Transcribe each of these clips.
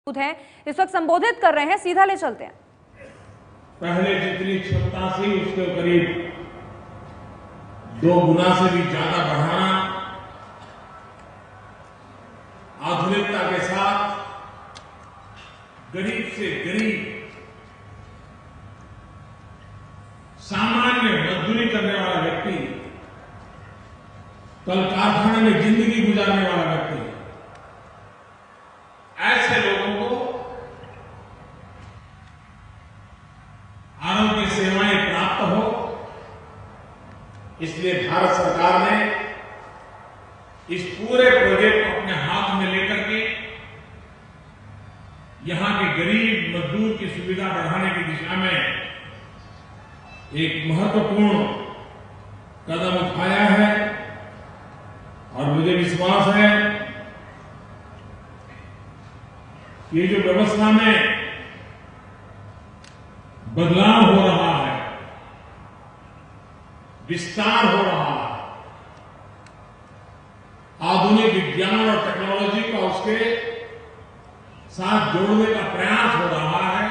हैं इस वक्त संबोधित कर रहे हैं, सीधा ले चलते हैं। पहले जितनी क्षमता थी उसके करीब 2 गुना से भी ज्यादा बढ़ाना, आधुनिकता के साथ गरीब से गरीब सामान्य मजदूरी करने वाला व्यक्ति, कल कारखाने में जिंदगी गुजारने वाला व्यक्ति, ऐसे लोगों को आरोग्य सेवाएं प्राप्त हो, इसलिए भारत सरकार ने इस पूरे प्रोजेक्ट को अपने हाथ में लेकर के यहां के गरीब मजदूर की सुविधा बढ़ाने की दिशा में एक महत्वपूर्ण कदम उठाया है। और मुझे विश्वास है कि ये जो व्यवस्था में बदलाव हो रहा है, विस्तार हो रहा है, आधुनिक विज्ञान और टेक्नोलॉजी का उसके साथ जोड़ने का प्रयास हो रहा है,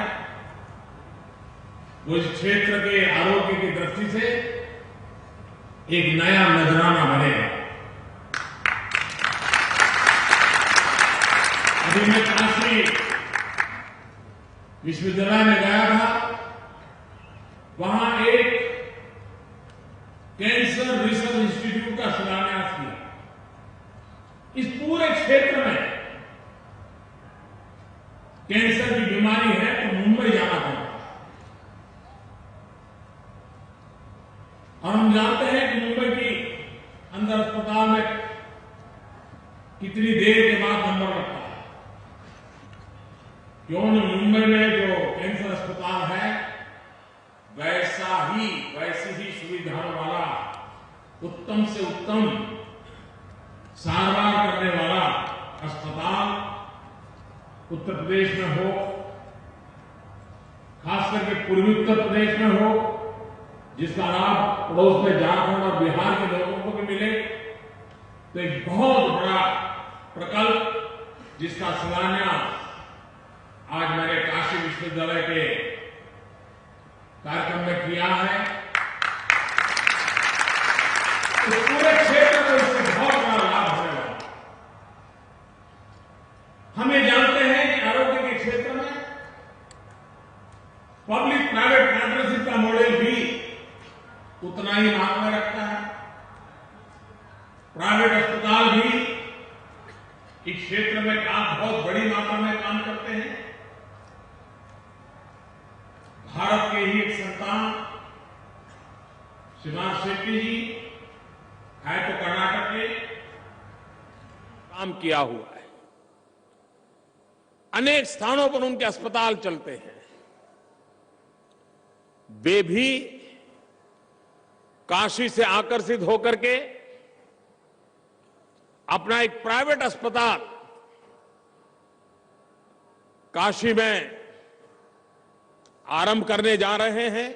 वो इस क्षेत्र के आरोग्य की दृष्टि से एक नया नजराना बनेगा। अभी मैं काशी विश्वविद्यालय में गया था, वहां एक कैंसर रिसर्च इंस्टीट्यूट का शिलान्यास किया। इस पूरे क्षेत्र में कैंसर की बीमारी है तो मुंबई जाना पड़ता है, और हम जानते हैं कि मुंबई की अंदर अस्पताल में कितनी देर के बाद नंबर लगता है। क्यों न मुंबई में जो कैंसर अस्पताल है वैसी ही सुविधाओं वाला, उत्तम से उत्तम सारवार करने वाला अस्पताल उत्तर प्रदेश में हो, खास करके पूर्वी उत्तर प्रदेश में हो, जिसका लाभ पड़ोस में झारखंड और बिहार के लोगों को भी मिले। तो एक बहुत बड़ा प्रकल्प जिसका शिलान्यास आज मैंने काशी विश्वविद्यालय के कार्यक्रम में किया है। तो पूरे क्षेत्र को इससे बहुत बड़ा लाभ होने वाला। हम ये जानते हैं कि आरोग्य के क्षेत्र में पब्लिक प्राइवेट पार्टनरशिप का मॉडल भी उतना ही मांग में रखता है। प्राइवेट अस्पताल भी इस क्षेत्र में बहुत बड़ी मात्रा में काम करते हैं। भारत के ही एक संतान श्रीमान शेट्टी जी है तो कर्नाटक के, काम किया हुआ है। अनेक स्थानों पर उनके अस्पताल चलते हैं। वे भी काशी से आकर्षित होकर के अपना एक प्राइवेट अस्पताल काशी में आरंभ करने जा रहे हैं।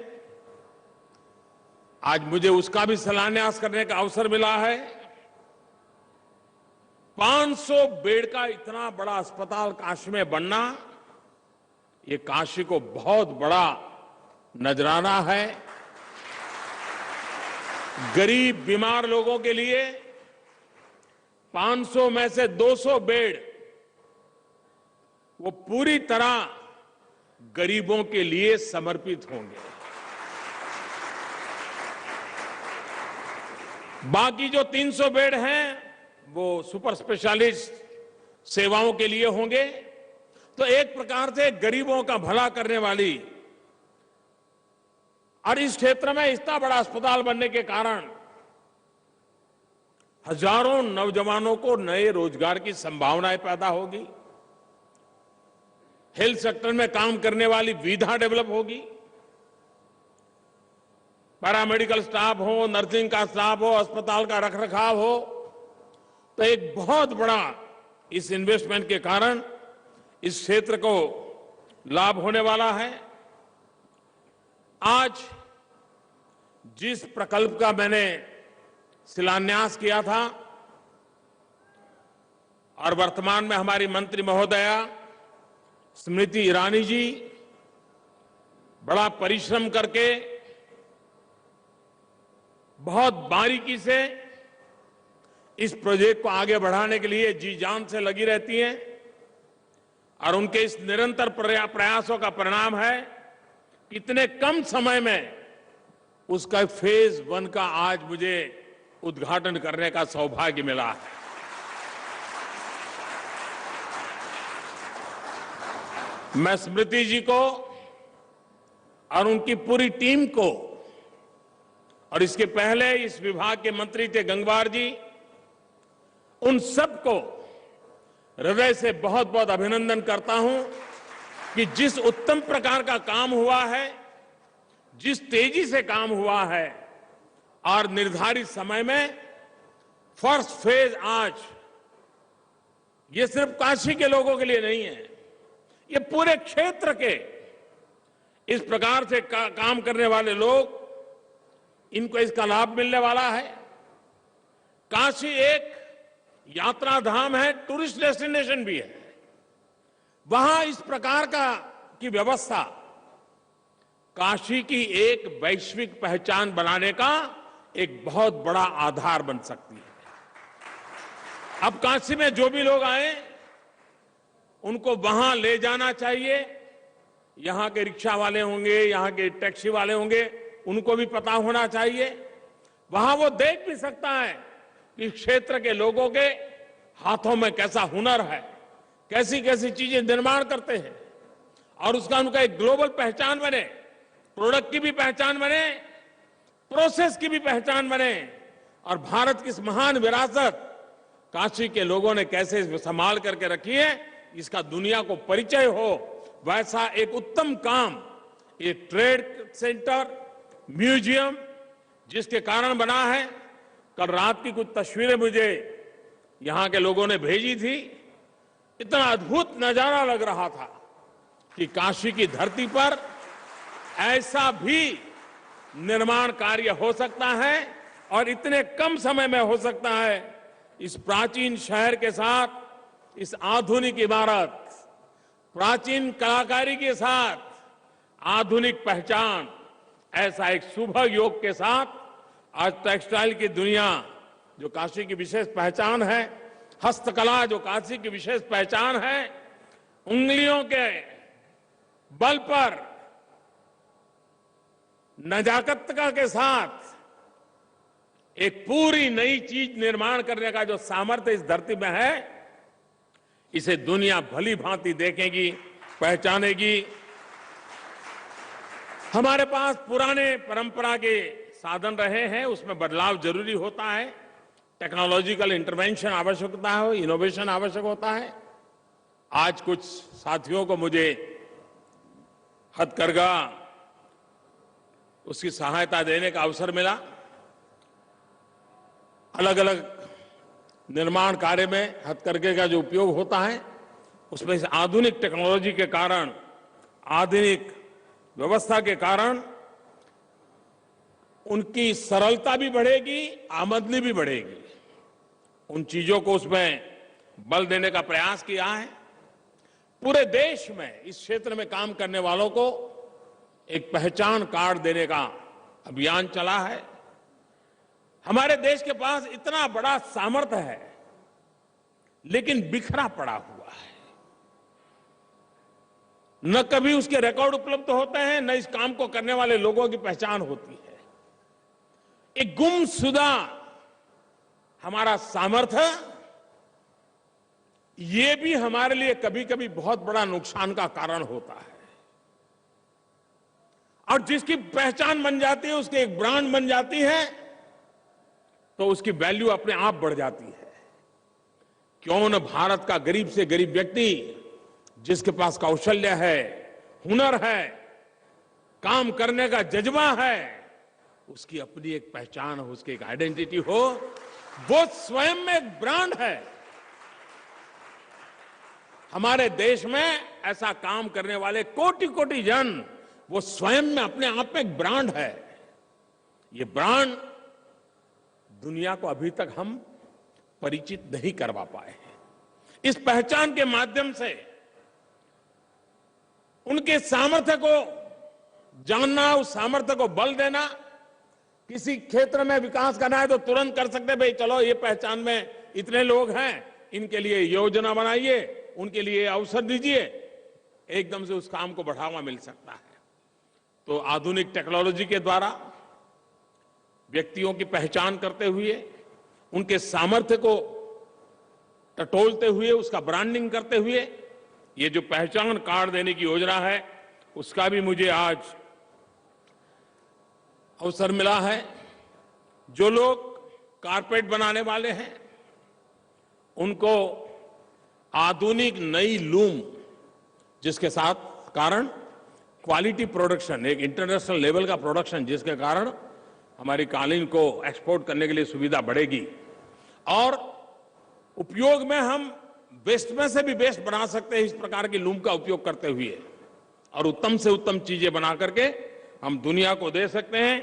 आज मुझे उसका भी शिलान्यास करने का अवसर मिला है। 500 बेड का इतना बड़ा अस्पताल काशी में बनना, ये काशी को बहुत बड़ा नजराना है। गरीब बीमार लोगों के लिए 500 में से 200 बेड वो पूरी तरह गरीबों के लिए समर्पित होंगे। बाकी जो 300 बेड हैं वो सुपर स्पेशलिस्ट सेवाओं के लिए होंगे। तो एक प्रकार से गरीबों का भला करने वाली, और इस क्षेत्र में इतना बड़ा अस्पताल बनने के कारण हजारों नौजवानों को नए रोजगार की संभावनाएं पैदा होगी। हेल्थ सेक्टर में काम करने वाली विधा डेवलप होगी। पैरामेडिकल स्टाफ हो, नर्सिंग का स्टाफ हो, अस्पताल का रखरखाव हो, तो एक बहुत बड़ा इस इन्वेस्टमेंट के कारण इस क्षेत्र को लाभ होने वाला है। आज जिस प्रकल्प का मैंने शिलान्यास किया था और वर्तमान में हमारी मंत्री महोदया स्मृति ईरानी जी बड़ा परिश्रम करके बहुत बारीकी से इस प्रोजेक्ट को आगे बढ़ाने के लिए जी जान से लगी रहती हैं और उनके इस निरंतर प्रयासों का परिणाम है कि इतने कम समय में उसका फेज 1 का आज मुझे उद्घाटन करने का सौभाग्य मिला है। मैं स्मृति जी को और उनकी पूरी टीम को और इसके पहले इस विभाग के मंत्री थे गंगवार जी, उन सबको हृदय से बहुत बहुत अभिनंदन करता हूं कि जिस उत्तम प्रकार का काम हुआ है, जिस तेजी से काम हुआ है और निर्धारित समय में फर्स्ट फेज आज ये सिर्फ काशी के लोगों के लिए नहीं है, ये पूरे क्षेत्र के इस प्रकार से काम करने वाले लोग, इनको इसका लाभ मिलने वाला है। काशी एक यात्रा धाम है, टूरिस्ट डेस्टिनेशन भी है। वहां इस प्रकार की व्यवस्था काशी की एक वैश्विक पहचान बनाने का एक बहुत बड़ा आधार बन सकती है। अब काशी में जो भी लोग आए उनको वहां ले जाना चाहिए। यहां के रिक्शा वाले होंगे, यहां के टैक्सी वाले होंगे, उनको भी पता होना चाहिए। वहां वो देख भी सकता है कि क्षेत्र के लोगों के हाथों में कैसा हुनर है, कैसी कैसी चीजें निर्माण करते हैं और उसका उनका एक ग्लोबल पहचान बने, प्रोडक्ट की भी पहचान बने, प्रोसेस की भी पहचान बने और भारत की इस महान विरासत काशी के लोगों ने कैसे संभाल करके रखी है, इसका दुनिया को परिचय हो। वैसा एक उत्तम काम ये ट्रेड सेंटर, म्यूजियम जिसके कारण बना है। कल रात की कुछ तस्वीरें मुझे यहां के लोगों ने भेजी थी, इतना अद्भुत नजारा लग रहा था कि काशी की धरती पर ऐसा भी निर्माण कार्य हो सकता है और इतने कम समय में हो सकता है। इस प्राचीन शहर के साथ इस आधुनिक इमारत, प्राचीन कलाकारी के साथ आधुनिक पहचान, ऐसा एक शुभ योग के साथ आज टेक्सटाइल की दुनिया जो काशी की विशेष पहचान है, हस्तकला जो काशी की विशेष पहचान है, उंगलियों के बल पर नजाकत के साथ एक पूरी नई चीज निर्माण करने का जो सामर्थ्य इस धरती में है, इसे दुनिया भली भांति देखेगी, पहचानेगी। हमारे पास पुराने परंपरा के साधन रहे हैं, उसमें बदलाव जरूरी होता है। टेक्नोलॉजिकल इंटरवेंशन आवश्यक होता है, इनोवेशन आवश्यक होता है। आज कुछ साथियों को मुझे हथकरघा उसकी सहायता देने का अवसर मिला। अलग अलग निर्माण कार्य में हथकरघे का जो उपयोग होता है, उसमें इस आधुनिक टेक्नोलॉजी के कारण, आधुनिक व्यवस्था के कारण उनकी सरलता भी बढ़ेगी, आमदनी भी बढ़ेगी। उन चीजों को उसमें बल देने का प्रयास किया है। पूरे देश में इस क्षेत्र में काम करने वालों को एक पहचान कार्ड देने का अभियान चला है। हमारे देश के पास इतना बड़ा सामर्थ्य है, लेकिन बिखरा पड़ा हुआ है। न कभी उसके रिकॉर्ड उपलब्ध होते हैं, न इस काम को करने वाले लोगों की पहचान होती है। एक गुमशुदा हमारा सामर्थ्य, ये भी हमारे लिए कभी कभी बहुत बड़ा नुकसान का कारण होता है। और जिसकी पहचान बन जाती है, उसकी एक ब्रांड बन जाती है, तो उसकी वैल्यू अपने आप बढ़ जाती है। क्यों न भारत का गरीब से गरीब व्यक्ति, जिसके पास कौशल्य है, हुनर है, काम करने का जज्बा है, उसकी अपनी एक पहचान हो, उसकी एक आइडेंटिटी हो, वो स्वयं में एक ब्रांड है। हमारे देश में ऐसा काम करने वाले कोटि कोटि जन, वो स्वयं में अपने आप में एक ब्रांड है। ये ब्रांड दुनिया को अभी तक हम परिचित नहीं करवा पाए हैं। इस पहचान के माध्यम से उनके सामर्थ्य को जानना, उस सामर्थ्य को बल देना। किसी क्षेत्र में विकास करना है तो तुरंत कर सकते, भाई चलो ये पहचान में इतने लोग हैं, इनके लिए योजना बनाइए, उनके लिए अवसर दीजिए, एकदम से उस काम को बढ़ावा मिल सकता है। तो आधुनिक टेक्नोलॉजी के द्वारा व्यक्तियों की पहचान करते हुए, उनके सामर्थ्य को टटोलते हुए, उसका ब्रांडिंग करते हुए, ये जो पहचान कार्ड देने की योजना है, उसका भी मुझे आज अवसर मिला है। जो लोग कारपेट बनाने वाले हैं, उनको आधुनिक नई लूम, जिसके साथ कारण क्वालिटी प्रोडक्शन, एक इंटरनेशनल लेवल का प्रोडक्शन, जिसके कारण हमारी कालीन को एक्सपोर्ट करने के लिए सुविधा बढ़ेगी और उपयोग में हम वेस्ट में से भी बेस्ट बना सकते हैं इस प्रकार की लूम का उपयोग करते हुए, और उत्तम से उत्तम चीजें बना करके हम दुनिया को दे सकते हैं।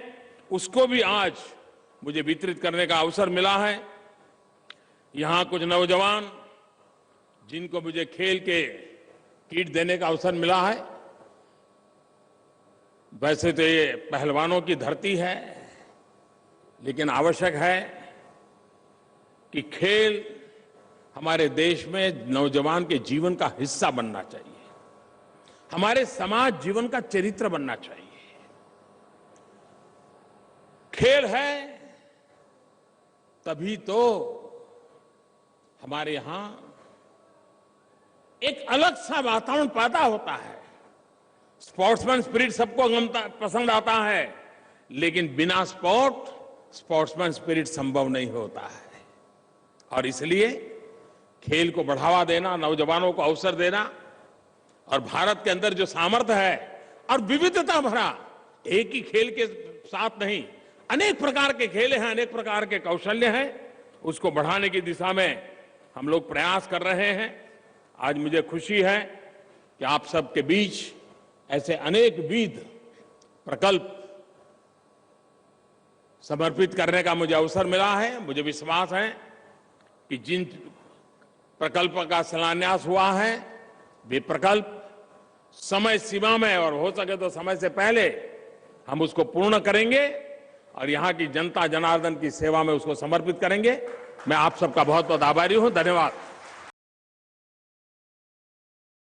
उसको भी आज मुझे वितरित करने का अवसर मिला है। यहां कुछ नौजवान जिनको मुझे खेल के किट देने का अवसर मिला है, वैसे तो ये पहलवानों की धरती है, लेकिन आवश्यक है कि खेल हमारे देश में नौजवान के जीवन का हिस्सा बनना चाहिए, हमारे समाज जीवन का चरित्र बनना चाहिए। खेल है तभी तो हमारे यहां एक अलग सा वातावरण पैदा होता है। स्पोर्ट्समैन स्पिरिट सबको पसंद आता है, लेकिन बिना स्पोर्ट्समैन स्पिरिट संभव नहीं होता है। और इसलिए खेल को बढ़ावा देना, नौजवानों को अवसर देना, और भारत के अंदर जो सामर्थ्य है और विविधता भरा, एक ही खेल के साथ नहीं, अनेक प्रकार के खेल हैं, अनेक प्रकार के कौशल्य हैं, उसको बढ़ाने की दिशा में हम लोग प्रयास कर रहे हैं। आज मुझे खुशी है कि आप सबके बीच ऐसे अनेक विध प्रकल्प समर्पित करने का मुझे अवसर मिला है। मुझे विश्वास है कि जिन प्रकल्प का शिलान्यास हुआ है, वे प्रकल्प समय सीमा में और हो सके तो समय से पहले हम उसको पूर्ण करेंगे और यहां की जनता जनार्दन की सेवा में उसको समर्पित करेंगे। मैं आप सबका बहुत बहुत आभारी हूं। धन्यवाद।